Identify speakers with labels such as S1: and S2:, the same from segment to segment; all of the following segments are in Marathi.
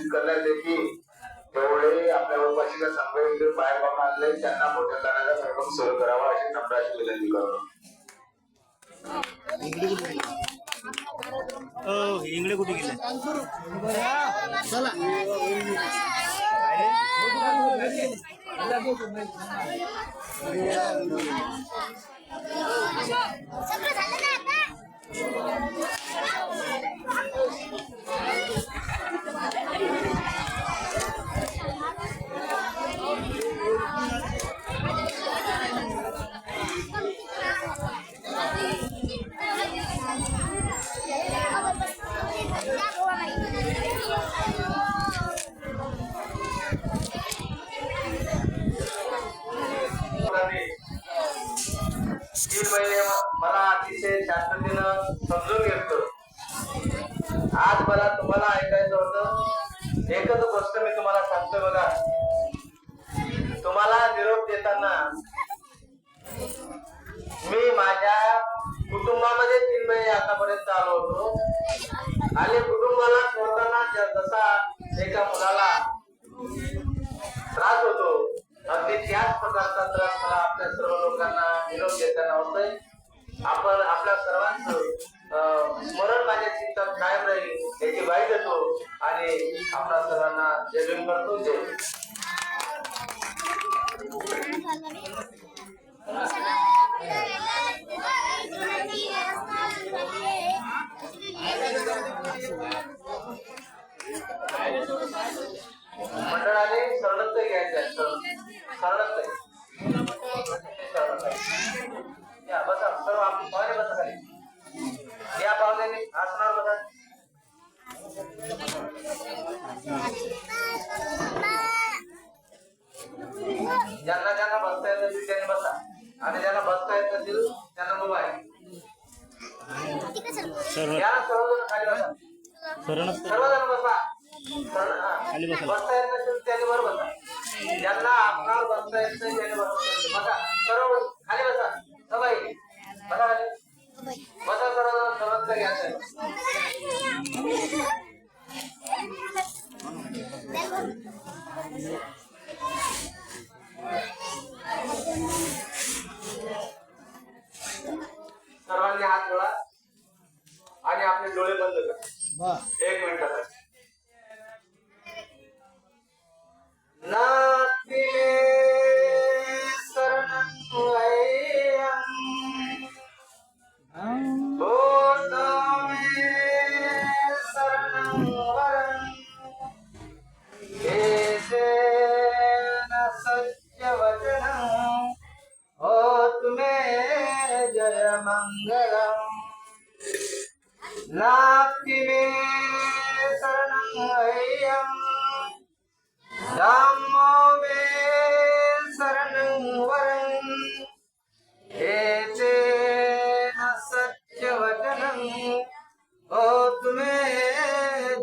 S1: आयोजित करण्यात येते तेवढे आपल्या उपाशिका संघ पाय पाहून आणले त्यांना मोठ्या दानाचा कार्यक्रम सुरू करावा अशी नम्राची विनंती करतो.
S2: इंगळे कुठे गेले? चला
S1: मला अतिशय शांततेनं समजून घेतो. आज मला तुम्हाला ऐकायचं होतं. एकच गोष्ट मी तुम्हाला सांगतो बघा. तुम्हाला निरोप देताना मी माझ्या कुटुंबामध्ये 3 महिने आतापर्यंत आलो होतो आणि कुटुंबाला सोडताना जसा एका मुलाला त्रास होतो अगदी त्याच प्रकारचा त्रास मला आपल्या सर्व लोकांना निरोप देताना होतोय. आपण आपल्या सर्वांचं स्मरण माझ्या चित्तात कायम राहील याची ग्वाही देतो आणि आपल्या सर्वांना जय भीम करतो. जय मंडळाने सरळच घ्यायचं. सरळच या बसा. सर्व आपण पाहुणे बसा खाली. या पाहुण्याने आसनावर बसा. ज्यांना ज्यांना बसता येत नसेल त्यांनी बसा आणि ज्यांना बसता येत नसेल त्यांना उभा आहे. सर्वजण खाली बसा. सर्वजण बसा. बसता येत नसेल त्यांनी वर बसा. ज्यांना आपणावर बसता येत नाही त्यांनी बसा. सर्व खाली बसा. सबाई बसा खाली बसा. सर्वांचं घ्यायचं. सर्वांनी हात जोडा आणि आपले डोळे बंद करा. 1 मिनिटासाठी. नास्ति मे शरणं वैयं भूतो मे शरणं वरं केशेन सत्यवचनं होतु मे जय मंगलम्. नास्ति मे शरणं वैयं धम्मो मे शरणं वरं एतेन सत्यवचनं होतु मे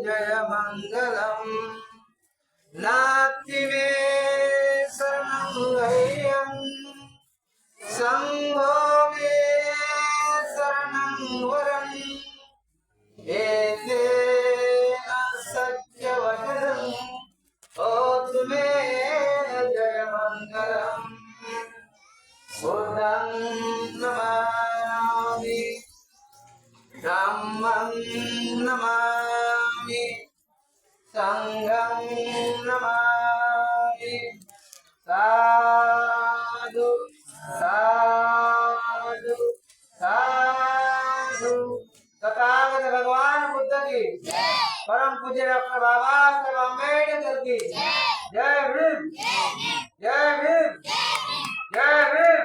S1: जय मंगलम्. नास्ति मे शरणं वैयं संघो मे शरणं वरं एतेन सत्यवचनं होतु मे जय मंगलम्. बुद्धं नमामि धम्मं नमामि संघं नमामि. साधु साधु साधु. तथागत भगवान बुद्ध की परम पूज्य डॉक्टर बाबा साहेब आंबेडकर की जय भीम. जय भीम. जय भीम.